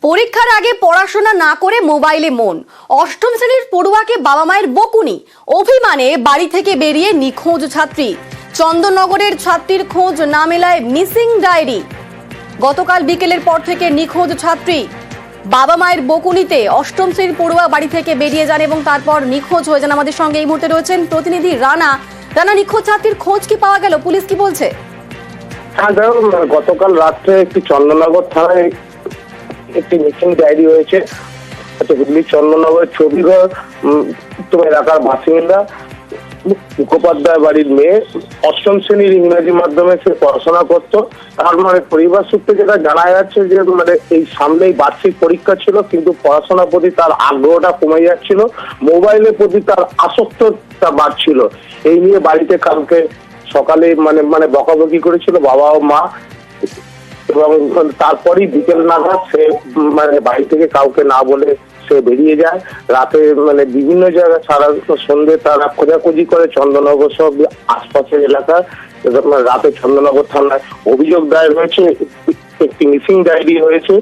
পরীক্ষার আগে পড়াশোনা না করে মোবাইলে মন। অষ্টম শ্রেণীর পড়ুয়াকে বাবা মায়ের বকুনি, অভিমানে বাড়ি থেকে বেরিয়ে নিখোঁজ ছাত্রী। চন্দননগরের ছাত্রীর খোঁজ না মেলায় মিসিং ডায়েরি। গতকাল বিকেলের পর থেকে নিখোঁজ ছাত্রী। বাবা মায়ের বকুনিতে অষ্টম শ্রেণীর পড়ুয়া বাড়ি থেকে বেরিয়ে যান এবং তারপর নিখোঁজ হয়ে যান। আমাদের সঙ্গে এই মুহূর্তে রয়েছেন প্রতিনিধি রানা। রানা, নিখোঁজ ছাত্রীর খোঁজ কি পাওয়া গেল? পুলিশ কি বলছে? হ্যাঁ দেখুন, গতকাল রাত্রে একটি চন্দননগর থানায় একটি মিসিং ডায়েরি হয়েছে। হুগলির চন্দননগরের ছবিঘর এলাকার বাসিন্দা মুখোপাধ্যায় বাড়ির মেয়ে। অষ্টম শ্রেণীর ইংরেজি মাধ্যমে সে পড়াশোনা করতো। তার পরিবার সূত্রে যেটা জানা যাচ্ছে যে এই সামনেই বার্ষিক পরীক্ষা ছিল, কিন্তু পড়াশোনার প্রতি তার আগ্রহটা কমে যাচ্ছিল, মোবাইলের প্রতি তার আসক্তটা বাড়ছিল। এই নিয়ে বাড়িতে কালকে সকালে বকাবকি করেছিল বাবা ও মা, এবং তারপরই বিকেল নাগাদ সে বাড়ি থেকে কাউকে না বলে সে বেরিয়ে যায়। রাতে বিভিন্ন জায়গায় সারা সন্ধ্যে তারা খোঁজাখুঁজি করে চন্দননগর সব আশপাশের এলাকায়। রাতে চন্দননগর থানায় অভিযোগ দায়ের হয়েছে, একটি মিসিং ডায়েরি হয়েছে।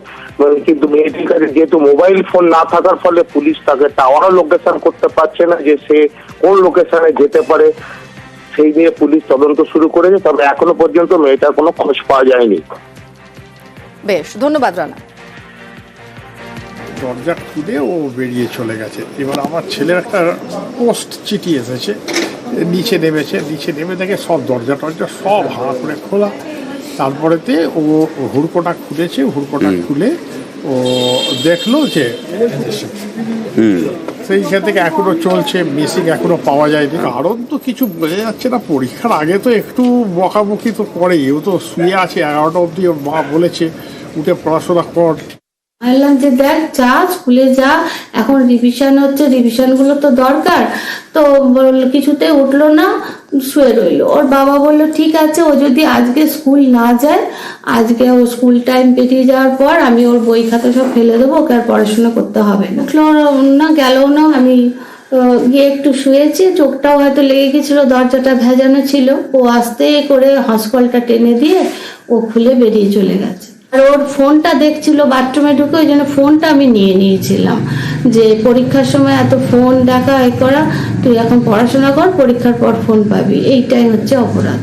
কিন্তু মেয়েটির কাছে যেহেতু মোবাইল ফোন না থাকার ফলে পুলিশ তাকে টাওয়ারও লোকেশন করতে পারছে না যে সে কোন লোকেশনে যেতে পারে। সেই নিয়ে পুলিশ তদন্ত শুরু করেছে, তবে এখনো পর্যন্ত মেয়েটার কোনো খোঁজ পাওয়া যায়নি। বেশ, ধন্যবাদ রানা। দরজা খুলে ও বেরিয়ে চলে গেছে। এবার আমার ছেলের একটা পোস্ট চিঠি এসেছে, নিচে নেমে দেখে সব দরজা সব হাঁ করে খোলা। তারপরেতে ও হুড়কোটা খুলে ও দেখলো যে সেইখান থেকে এখনো চলছে মিসিং, এখনো পাওয়া যায়নি। কারণ তো কিছু বোঝা যাচ্ছে না। পরীক্ষার আগে তো একটু বকাবকি তো পড়েই। ও তো শুয়ে আছে 11টা অবধি, ওর মা বলেছে উঠে পড়াশোনা কর। বললাম যে দেখ, যা স্কুলে যা, এখন রিভিশন হচ্ছে, রিভিশনগুলো তো দরকার। তো কিছুতে উঠলো না, শুয়ে রইলো। ওর বাবা বললো ঠিক আছে, ও যদি আজকে স্কুল না যায়, আজকে ও স্কুল টাইম পেরিয়ে যাওয়ার পর আমি ওর বই খাতা সব ফেলে দেবো, ওকে আর পড়াশোনা করতে হবে না। উঠলো না, গেল না। আমি গিয়ে একটু শুয়েছি, চোখটাও হয়তো লেগে গেছিলো, দরজাটা ভেজানো ছিল। ও আস্তে করে হাঁসকলটা টেনে দিয়ে ও খুলে বেরিয়ে চলে গেছে। আর ওর ফোনটা দেখছিল বাথরুমে ঢুকে, ওই জন্য ফোনটা আমি নিয়ে নিয়েছিলাম যে পরীক্ষার সময় এত ফোন দেখা এ করা, তুই এখন পড়াশোনা কর, পরীক্ষার পর ফোন পাবি, এইটাই হচ্ছে অপরাধ।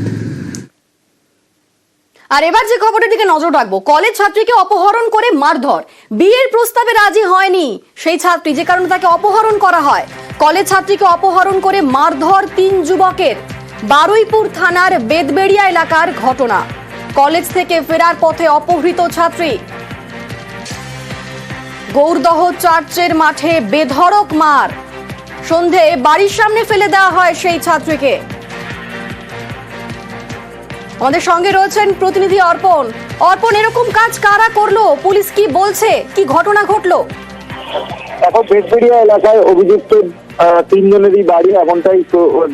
আর এবার যে খবরের দিকে নজর রাখবো, কলেজ ছাত্রীকে অপহরণ করে মারধর। বিয়ের প্রস্তাবে রাজি হয়নি সেই ছাত্রী, যে কারণে তাকে অপহরণ করা হয়। কলেজ ছাত্রীকে অপহরণ করে মারধর 3 যুবকের। বারুইপুর থানার বেদবেড়িয়া এলাকার ঘটনা। কলেজ থেকে ফেরার পথে অপহৃত ছাত্রী। গৌরদহ চার্চের মাঠে বেধড়ক মার। সন্ধে বাড়ির সামনে ফেলে দেওয়া হয় সেই ছাত্রীকে। আমাদের সঙ্গে রয়েছেন প্রতিনিধি অর্পণ। অর্পণ, এরকম কাজ কারা করলো? পুলিশ কি বলছে? কি ঘটনা ঘটলো? এখন বেদবেড়িয়া এলাকায় অভিযুক্ত 3 জনেরই বাড়ি, এমনটাই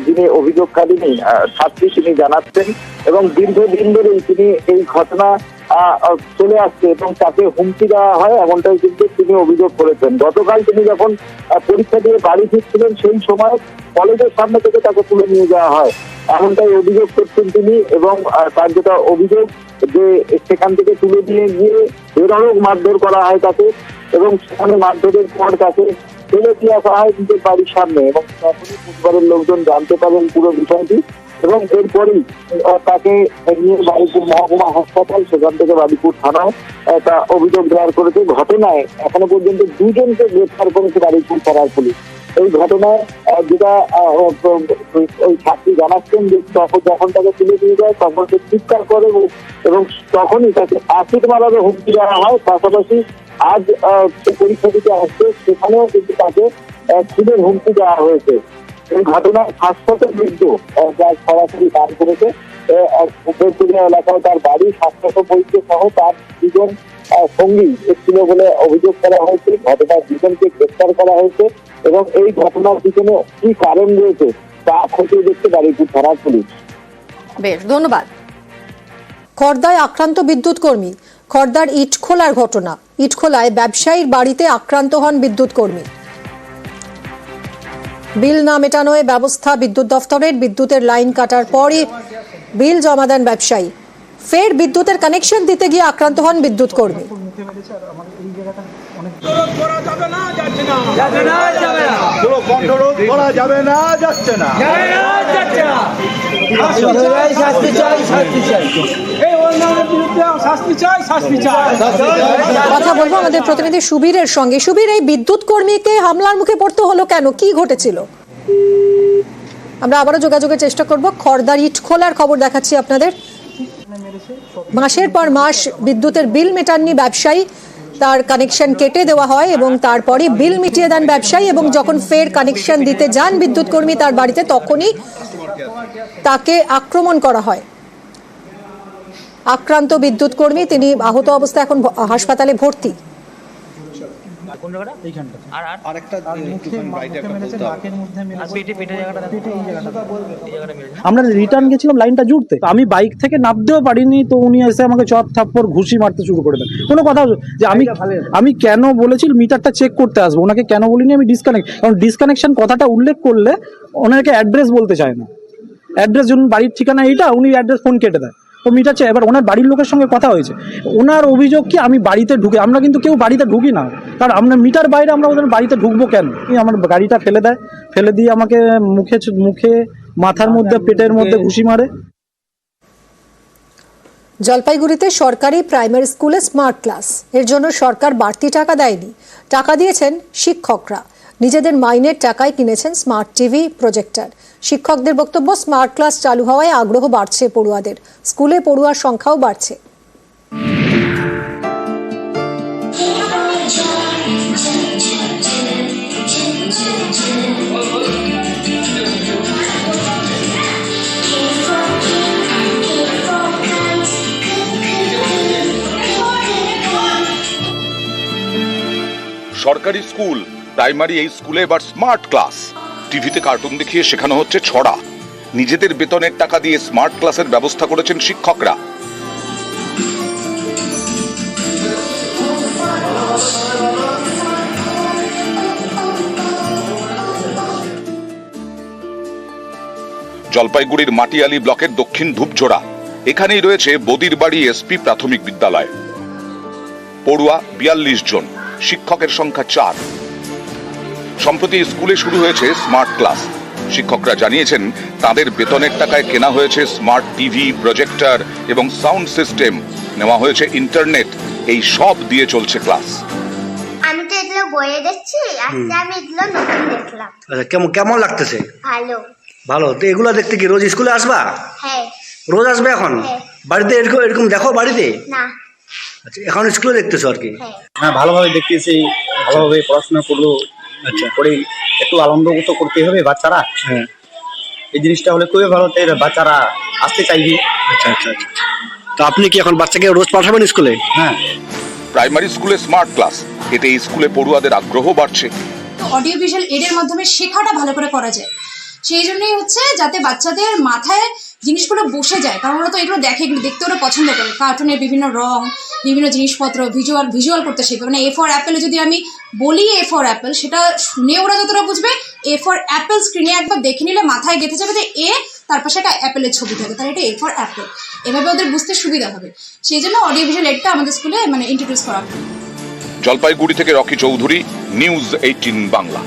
যিনি অভিযোগকারিনী ছাত্রী তিনি জানাচ্ছেন, এবং দীর্ঘদিন ধরেই তিনি এই ঘটনা চলে আসছে এবং তাকে হুমকি দেওয়া হয়, এমনটাই কিন্তু তিনি অভিযোগ করেছেন। গতকাল তিনি যখন পরীক্ষা দিয়ে বাড়ি ফিরছিলেন, সেই সময় কলেজের সামনে থেকে তাকে তুলে নিয়ে যাওয়া হয়, এমনটাই অভিযোগ করছেন তিনি। এবং তার যেটা অভিযোগ যে সেখান থেকে তুলে নিয়ে গিয়ে বেধড়ক মারধর করা হয় তাকে, এবং সেখানে মারধরের পর তাকে ফেলে দিয়ে আসা হয় নিজের বাড়ির সামনে। এবং তখনই পরিবারের লোকজন জানতে পারেন পুরো বিষয়টি, এবং এরপরই তাকে নিয়ে বারুইপুর মহকুমা হাসপাতাল, সেখান থেকে বারুইপুর থানায় তা অভিযোগ দায়ের করেছে। ঘটনায় এখনো পর্যন্ত 2 জনকে গ্রেফতার করেছে বারুইপুর থানার পুলিশ। এই ঘটনায় যেটা ওই ছাত্রী জানাচ্ছেন যে যখন তাকে তুলে নিয়ে যায় তখন সে চিৎকার করে, এবং তখনই তাকে অ্যাসিড মারারও হুমকি দেওয়া হয়। পাশাপাশি আজ পরীক্ষা দিতে আসছে, সেখানেও কিন্তু তাকে খুনের হুমকি দেওয়া হয়েছে। এই ঘটনায় হাসপাতাল মৃত্যু যার সরাসরি দান করেছে এলাকায় তার বাড়ি, স্বাস্থ্য পরীক্ষা সহ তার 2 জন সঙ্গী ছিল বলে অভিযোগ করা হয়েছে। ঘটনার 2 জনকে গ্রেফতার করা হয়েছে, এবং এই ঘটনার পিছনে কি কারণ রয়েছে তা খতিয়ে দেখতে বারুইপুর থানার পুলিশ। বেশ, ধন্যবাদ। খড়দায় আক্রান্ত বিদ্যুৎ কর্মী। খড়দার ইটখোলার ঘটনা। ইটখোলায় ব্যবসায়ীর বাড়িতে আক্রান্ত হন বিদ্যুৎ কর্মী। বিল না মেটানোয় ব্যবস্থা বিদ্যুৎ দফতরের। বিদ্যুতের লাইন কাটার পরই বিল জমা দেন ব্যবসায়ী। ফের বিদ্যুতের কানেকশন দিতে গিয়ে আক্রান্ত হন বিদ্যুৎ কর্মী। কথা বলবো আমাদের প্রতিনিধি সুবীরের সঙ্গে। সুবীর, এই বিদ্যুৎ কর্মীকে হামলার মুখে পড়তে হলো কেন, কি ঘটেছিল? আমরা আবারও যোগাযোগের চেষ্টা করব। খড়দার ইট খোলার খবর দেখাচ্ছি আপনাদের। মাসের পর মাস বিদ্যুতের বিল মেটাননি ব্যবসায়ী, তার কানেকশন কেটে দেওয়া হয় এবং তারপরে বিল মিটিয়ে দেন ব্যবসায়ী, এবং যখন ফের কানেকশন দিতে যান বিদ্যুৎ কর্মী তার বাড়িতে, তখনই তাকে আক্রমণ করা হয়। আক্রান্ত বিদ্যুৎ কর্মী, তিনি আহত অবস্থায় এখন হাসপাতালে ভর্তি। আমরা রিটার্ন গেছিলাম লাইনটা জুড়তে, আমি বাইক থেকে নামতেও পারিনি, তো উনি এসে আমাকে চপ থাপ্পড় ঘুষি মারতে শুরু করে দেন। কোনো কথা যে আমি কেন বলেছি মিটারটা চেক করতে আসবো, ওনাকে কেন বলিনি আমি ডিসকানেক্ট, কারণ ডিসকানেকশন কথাটা উল্লেখ করলে ওনাকে অ্যাড্রেস বলতে চায় না। অ্যাড্রেস যখন বাড়ির ঠিকানা এইটা, উনি অ্যাড্রেস ফোন কেটে দেয়, তো মিটার চেয়ে এবার ওনার বাড়ির লোকের সঙ্গে কথা হয়েছে। ওনার অভিযোগ কি আমি বাড়িতে ঢুকে, আমরা কিন্তু কেউ বাড়িতে ঢুকি না, কারণ আমরা মিটার বাইরে আমরা ওদের বাড়িতে ঢুকবো কেন? আমার গাড়িটা ফেলে দেয়, ফেলে দিয়ে আমাকে মুখে মাথার মধ্যে পেটের মধ্যে ঘুষি মারে। জলপাইগুড়িতে সরকারি প্রাইমারি স্কুলে স্মার্ট ক্লাস, এর জন্য সরকার বাড়তি টাকা দেয়নি, টাকা দিয়েছেন শিক্ষকরা। নিজেদের মাইনের টাকায় কিনেছেন স্মার্ট টিভি, প্রজেক্টর। শিক্ষকদের বক্তব্য, স্মার্ট ক্লাস চালু হওয়ায় আগ্রহ বাড়ছে পড়ুয়াদের, স্কুলে পড়ুয়ার সংখ্যাও বাড়ছে। সরকারি স্কুল, প্রাইমারি এই স্কুলে এবার স্মার্ট ক্লাস। টিভিতে কার্টুন দেখিয়ে শেখানো হচ্ছে ছড়া। নিজেদের বেতনের টাকা দিয়ে স্মার্ট ক্লাসের ব্যবস্থা করেছেন শিক্ষকরা। জলপাইগুড়ির মাটিয়ালি ব্লকের দক্ষিণ ধূপঝোড়া, এখানেই রয়েছে বদির বাড়ি এসপি প্রাথমিক বিদ্যালয়। পড়ুয়া 42 জন, শিক্ষকের সংখ্যা 4। সম্প্রতি স্কুলে শুরু হয়েছে স্মার্ট ক্লাস। শিক্ষকরা জানিয়েছেন তাদের বেতনের টাকায় কেনা হয়েছে স্মার্ট টিভি, প্রজেক্টর এবং সাউন্ড সিস্টেম, নেওয়া হয়েছে ইন্টারনেট, এই সব দিয়ে চলছে ক্লাস। আমি তো এগুলো বইয়ে দেখছি, আজকে আমি এগুলো নতুন দেখলাম। আচ্ছা, কেমন লাগতেছে? ভালো। ভালো। তো এগুলো দেখতে কি রোজ স্কুলে আসবা? হ্যাঁ। রোজ আসবে এখন? হ্যাঁ। বাড়িতে এরকম দেখো বাড়িতে? না। আচ্ছা, এখন স্কুলে দেখতেছো আর কি? হ্যাঁ, ভালোভাবে দেখতেছি, ভালোভাবে পড়াশোনা করবো। আচ্ছা, করে একটু আনন্দ তো করতে হবে বাচ্চারা। হ্যাঁ, এই জিনিসটা হলে খুবই ভালো, তাই বাচ্চারা আসতে চাইবে। আচ্ছা আচ্ছা আচ্ছা। তো আপনি কি এখন বাচ্চাকে রোজ পাঠাবেন স্কুলে? হ্যাঁ। প্রাইমারি স্কুলে স্মার্ট ক্লাস, এতে এই স্কুলে পড়ুয়াদের আগ্রহ বাড়ছে। অডিও ভিজুয়াল এডের মাধ্যমে শেখাটা ভালো করে করা যায়, সেই জন্যই হচ্ছে যাতে বাচ্চাদের মাথায় জিনিসগুলো বসে যায়, কারণ ওরা তো এগুলো দেখে, এগুলো দেখতে ওরা পছন্দ করে। কার্টুনের বিভিন্ন রং, বিভিন্ন জিনিসপত্র ভিজুয়াল করতে শিখবে। মানে A for অ্যাপেলে যদি আমি বলি A for অ্যাপেল, সেটা শুনে ওরা যতটা বুঝবে, A for অ্যাপেল স্ক্রিনে একবার দেখে নিলে মাথায় গেঁথে যাবে যে এ, তার পাশে একটা অ্যাপেলের ছবি থাকে, তাহলে এটা A for অ্যাপেল। এভাবে ওদের বুঝতে সুবিধা হবে, সেই জন্য অডিও ভিজুয়াল এডটা আমাদের স্কুলে ইন্ট্রোডিউস করা হবে। জলপাইগুড়ি থেকে রকি চৌধুরী, নিউজ 18 বাংলা।